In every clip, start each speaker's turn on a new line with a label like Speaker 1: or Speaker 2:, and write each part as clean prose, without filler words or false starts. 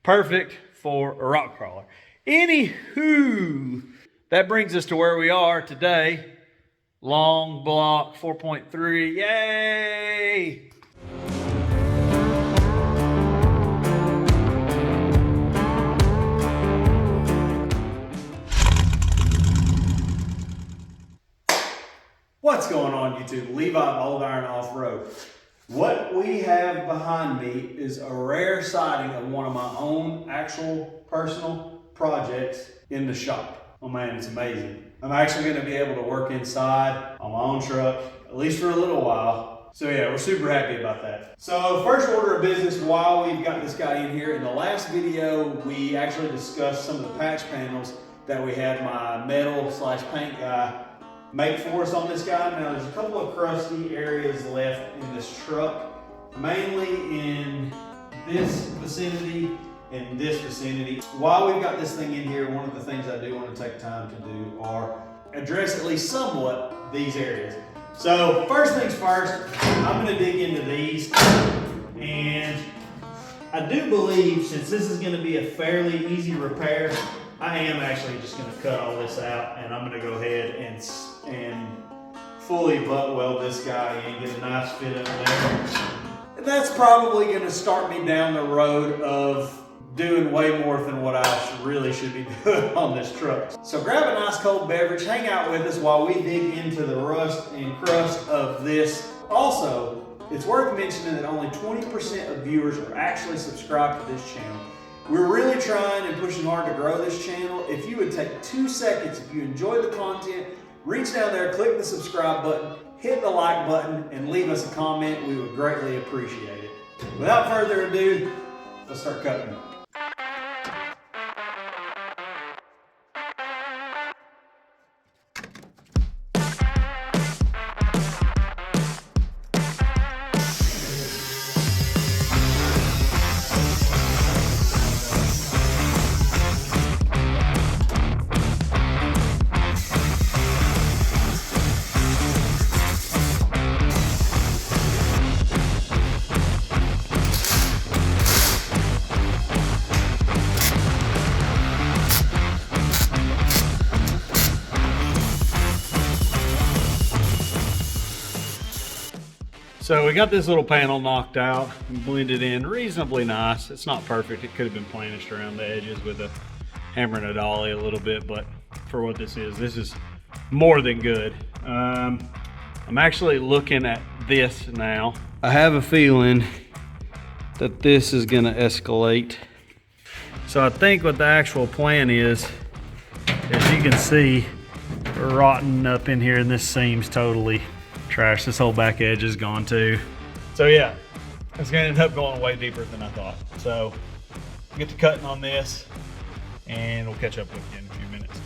Speaker 1: perfect for a rock crawler. Anywho, that brings us to where we are today. Long block 4.3, yay! What's going on YouTube? Levi Old Iron Off-Road. What we have behind me is a rare sighting of one of my own actual personal projects in the shop. Oh man, it's amazing. I'm actually going to be able to work inside on my own truck, at least for a little while. So yeah, we're super happy about that. So first order of business while we've got this guy in here, in the last video we actually discussed some of the patch panels that we had my metal / paint guy make for us on this guy. Now there's a couple of crusty areas left in this truck, mainly in this vicinity and this vicinity. While we've got this thing in here, one of the things I do want to take time to do are address at least somewhat these areas. So first things first, I'm going to dig into these, and I do believe since this is going to be a fairly easy repair, I am actually just going to cut all this out, and I'm going to go ahead and fully butt weld this guy in, get a nice fit up there. And that's probably going to start me down the road of doing way more than what I really should be doing on this truck. So grab a nice cold beverage, hang out with us while we dig into the rust and crust of this. Also, it's worth mentioning that only 20% of viewers are actually subscribed to this channel. We're really trying and pushing hard to grow this channel. If you would take 2 seconds, if you enjoy the content, reach down there, click the subscribe button, hit the like button, and leave us a comment. We would greatly appreciate it. Without further ado, let's start cutting. So we got this little panel knocked out and blended in reasonably nice. It's not perfect. It could have been planished around the edges with a hammer and a dolly a little bit, but for what this is more than good. I'm actually looking at this now. I have a feeling that this is gonna escalate. So I think what the actual plan is, as you can see, we're rotting up in here and this seam's totally trash. This whole back edge is gone too. So yeah, it's gonna end up going way deeper than I thought. So get to cutting on this and we'll catch up with you in a few minutes.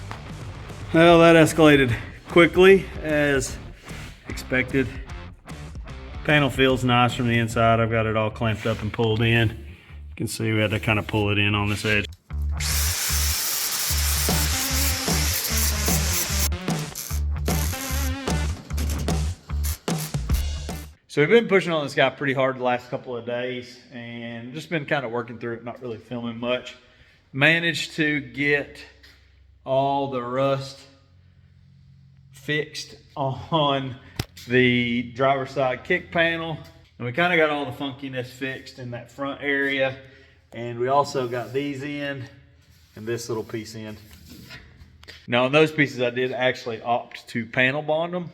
Speaker 1: Well, that escalated quickly as expected. Panel feels nice from the inside. I've got it all clamped up and pulled in. You can see we had to kind of pull it in on this edge. So we've been pushing on this guy pretty hard the last couple of days and just been kind of working through it, not really filming much. Managed to get all the rust fixed on the driver's side kick panel. And we kind of got all the funkiness fixed in that front area. And we also got these in and this little piece in. Now on those pieces I did actually opt to panel bond them.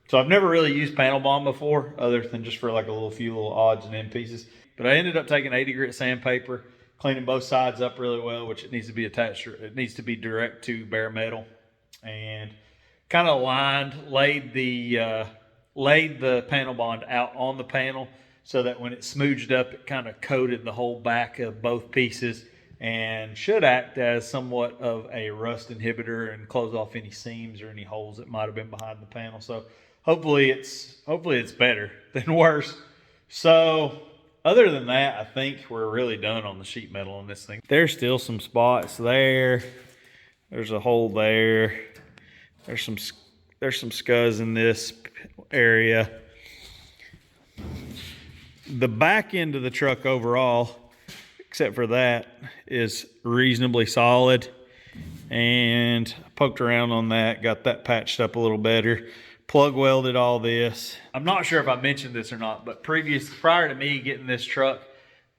Speaker 1: So I've never really used panel bond before, other than just for like a few little odds and end pieces. But I ended up taking 80 grit sandpaper, cleaning both sides up really well, which it needs to be attached, it needs to be direct to bare metal, and kind of laid the panel bond out on the panel so that when it smoothed up, it kind of coated the whole back of both pieces and should act as somewhat of a rust inhibitor and close off any seams or any holes that might have been behind the panel. So hopefully it's better than worse. So other than that, I think we're really done on the sheet metal on this thing. There's still some spots there. There's a hole there. There's some scuzz in this area. The back end of the truck overall except for that, is reasonably solid. And I poked around on that, got that patched up a little better. Plug welded all this. I'm not sure if I mentioned this or not, but prior to me getting this truck,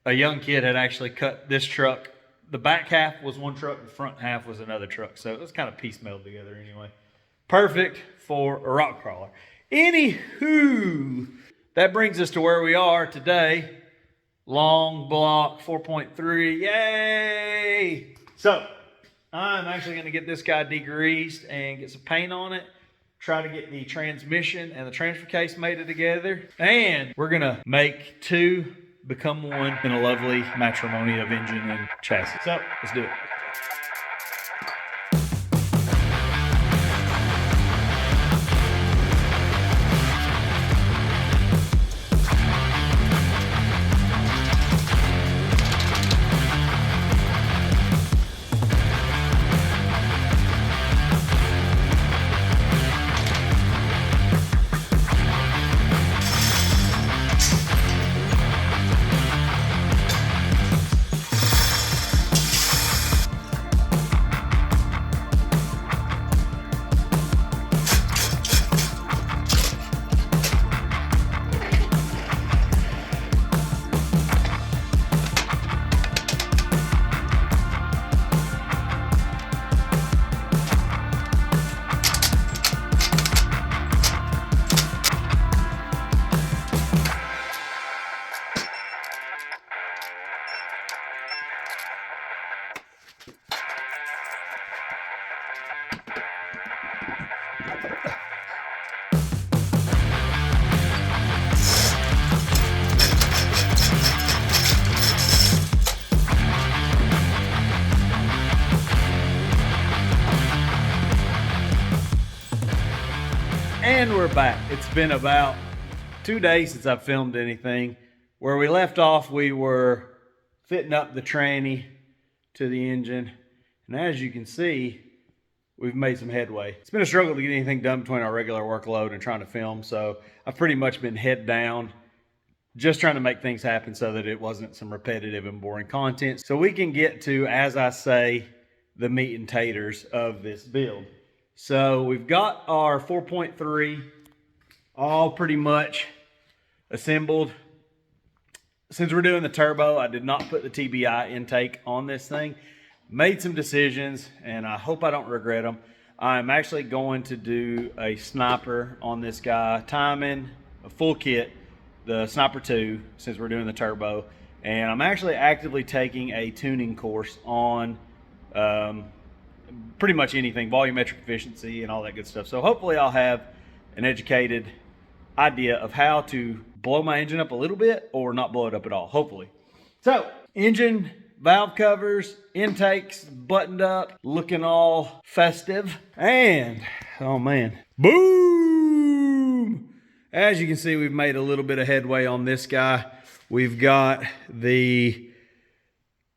Speaker 1: a young kid had actually cut this truck. The back half was one truck, the front half was another truck. So it was kind of piecemealed together anyway. Perfect for a Rockcrawler. Anywho, that brings us to where we are today. Long block 4.3, yay! So, I'm actually going to get this guy degreased and get some paint on it. Try to get the transmission and the transfer case mated together. And we're going to make two become one in a lovely matrimony of engine and chassis. So, let's do it. And we're back. It's been about 2 days since I've filmed anything. Where we left off, we were fitting up the tranny to the engine. And as you can see, we've made some headway. It's been a struggle to get anything done between our regular workload and trying to film. So I've pretty much been head down, just trying to make things happen so that it wasn't some repetitive and boring content. So we can get to, as I say, the meat and taters of this build. So we've got our 4.3 all pretty much assembled. Since we're doing the turbo, I did not put the TBI intake on this thing. Made some decisions, and I hope I don't regret them. I'm actually going to do a sniper on this guy, timing a full kit, the Sniper 2, since we're doing the turbo. And I'm actually actively taking a tuning course on pretty much anything, volumetric efficiency and all that good stuff. So hopefully I'll have an educated idea of how to blow my engine up a little bit or not blow it up at all, hopefully. So, engine, valve covers, intakes buttoned up, looking all festive. And, oh man, boom! As you can see, we've made a little bit of headway on this guy. We've got the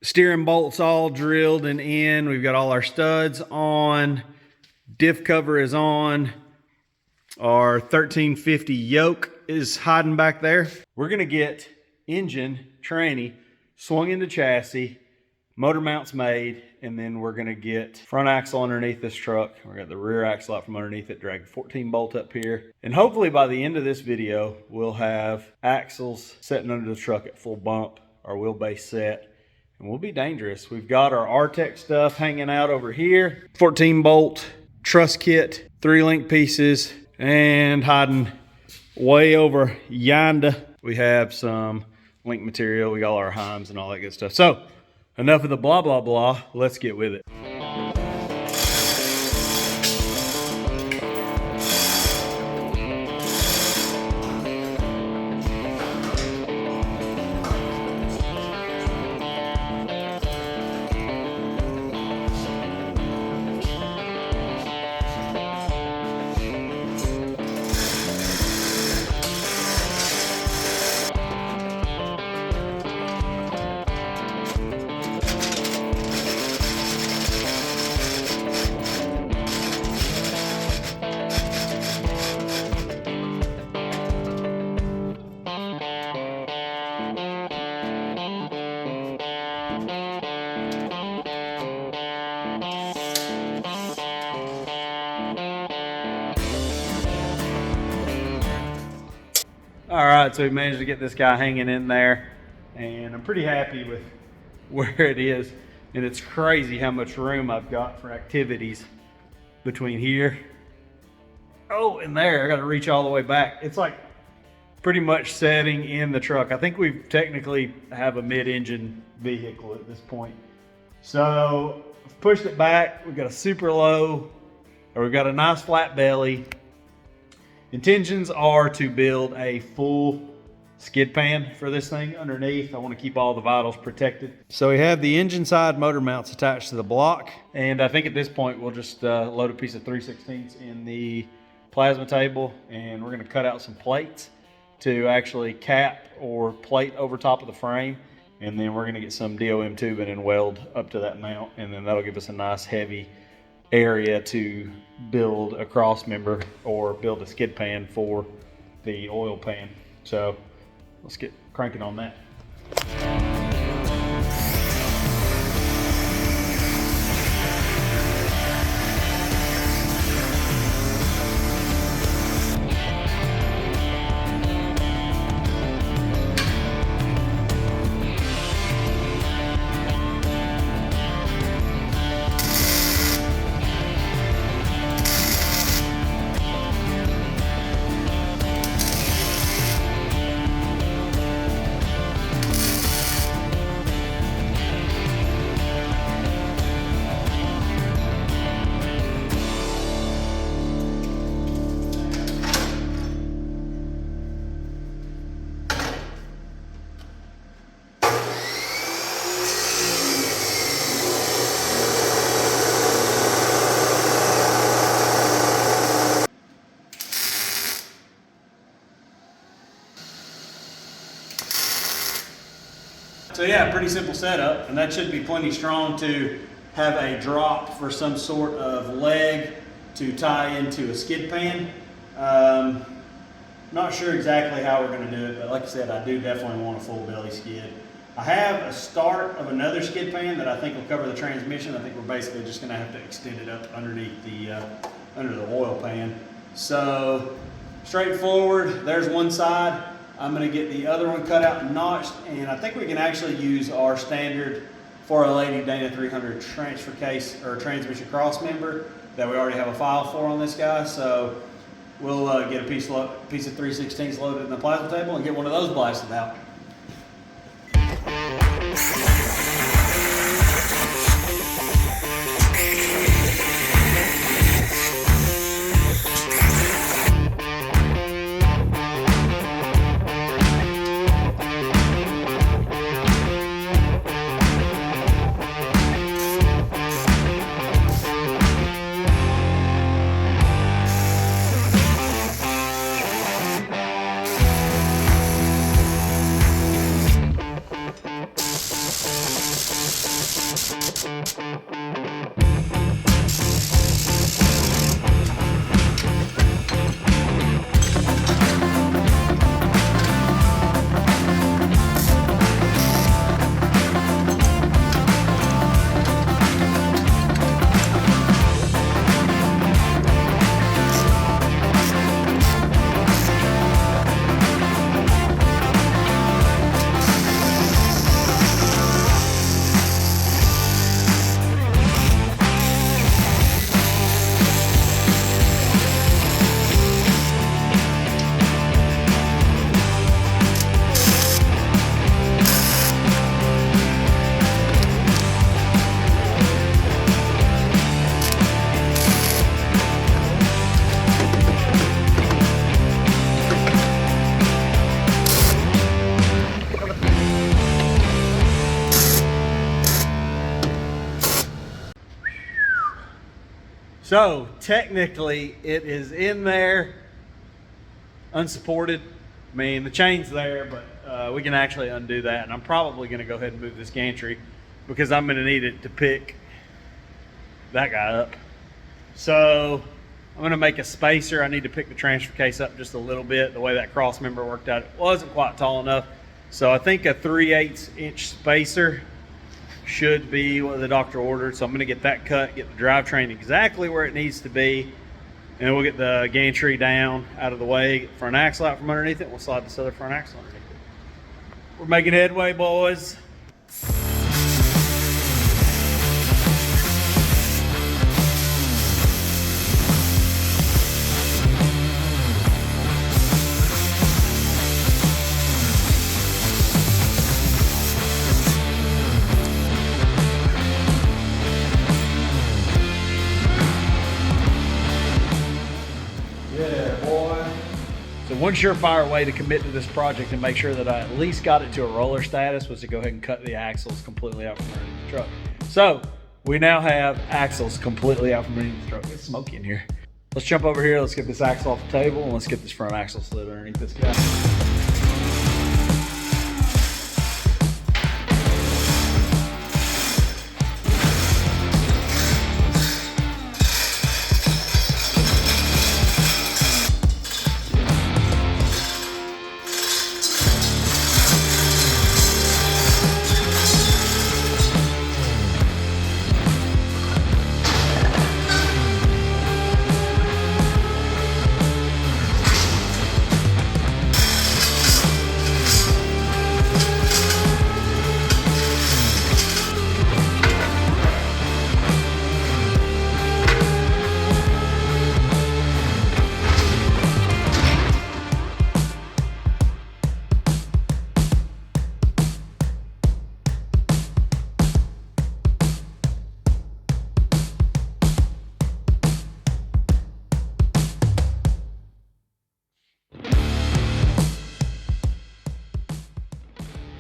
Speaker 1: steering bolts all drilled and in. We've got all our studs on. Diff cover is on. Our 1350 yoke is hiding back there. We're gonna get engine, tranny, swung into chassis, motor mounts made, and then we're gonna get front axle underneath this truck. We got the rear axle out from underneath it, drag 14 bolt up here. And hopefully by the end of this video, we'll have axles sitting under the truck at full bump, our wheelbase set, and we'll be dangerous. We've got our RTEC stuff hanging out over here. 14 bolt truss kit, 3-link pieces, and hiding way over yonder, we have some link material. We got all our heims and all that good stuff. So enough of the blah, blah, blah. Let's get with it. All right, so we managed to get this guy hanging in there, and I'm pretty happy with where it is. And it's crazy how much room I've got for activities between here, oh, and there. I got to reach all the way back. It's like pretty much setting in the truck. I think we technically have a mid-engine vehicle at this point. So I've pushed it back. We've got a super low, or we've got a nice flat belly. Intentions are to build a full skid pan for this thing underneath. I want to keep all the vitals protected. So we have the engine side motor mounts attached to the block. And I think at this point we'll just load a piece of 3/16 in the plasma table, and we're going to cut out some plates to actually cap or plate over top of the frame. And then we're going to get some DOM tubing and weld up to that mount. And then that'll give us a nice heavy area to build a cross member or build a skid pan for the oil pan. So let's get cranking on that. So yeah, pretty simple setup, and that should be plenty strong to have a drop for some sort of leg to tie into a skid pan. Not sure exactly how we're going to do it, but like I said, I do definitely want a full belly skid. I have a start of another skid pan that I think will cover the transmission. I think we're basically just going to have to extend it up underneath the under the oil pan. So straightforward. There's one side. I'm going to get the other one cut out and notched, and I think we can actually use our standard 4L80 Dana 300 transfer case or transmission cross member that we already have a file for on this guy. So we'll get a piece of 3/16 loaded in the plasma table and get one of those blasted out. So technically it is in there unsupported. I mean, the chain's there, but we can actually undo that. And I'm probably going to go ahead and move this gantry because I'm going to need it to pick that guy up. So I'm going to make a spacer. I need to pick the transfer case up just a little bit. The way that cross member worked out, it wasn't quite tall enough. So I think a 3/8 inch spacer should be what the doctor ordered. So I'm going to get that cut, get the drivetrain exactly where it needs to be, And then we'll get the gantry down out of the way, get the front axle out from underneath it. We'll slide this other front axle underneath it. We're making headway, boys. So one surefire way to commit to this project and make sure that I at least got it to a roller status was to go ahead and cut the axles completely out from underneath the truck. So we now have axles completely out from underneath the truck. It's smoky in here. Let's jump over here. Let's get this axle off the table and let's get this front axle slid underneath this guy.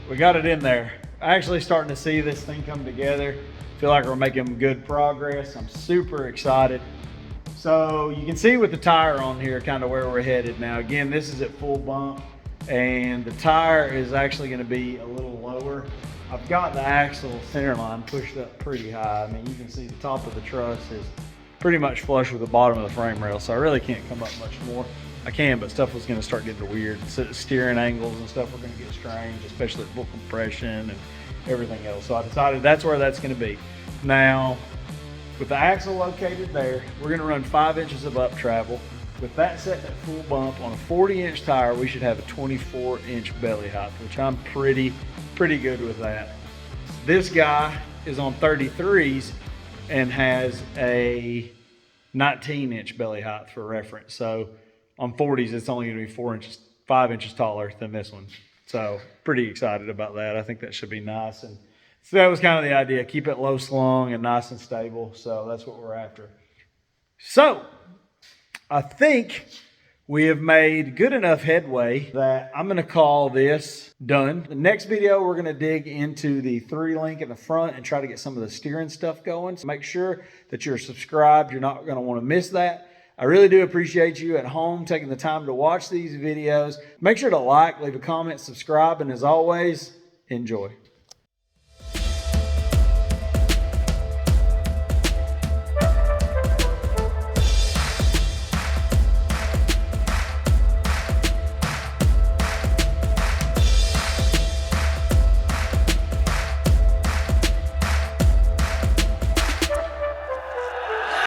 Speaker 1: We got it in there. Actually starting to see this thing come together. Feel like we're making good progress. I'm super excited. So you can see with the tire on here kind of where we're headed now. Again, this is at full bump and the tire is actually going to be a little lower. I've got the axle center line pushed up pretty high. I mean, you can see the top of the truss is pretty much flush with the bottom of the frame rail, so I really can't come up much more. I can, but stuff was going to start getting weird. So steering angles and stuff were going to get strange, especially at full compression and everything else. So I decided that's where that's going to be. Now, with the axle located there, we're going to run 5 inches of up travel. With that set at full bump on a 40-inch tire, we should have a 24-inch belly height, which I'm pretty good with that. This guy is on 33s and has a 19-inch belly height for reference. So on 40s, it's only going to be 5 inches taller than this one. So pretty excited about that. I think that should be nice. And so that was kind of the idea. Keep it low slung and nice and stable. So that's what we're after. So I think we have made good enough headway that I'm going to call this done. The next video, we're going to dig into the 3-link in the front and try to get some of the steering stuff going. So make sure that you're subscribed. You're not going to want to miss that. I really do appreciate you at home taking the time to watch these videos. Make sure to like, leave a comment, subscribe, and as always, enjoy.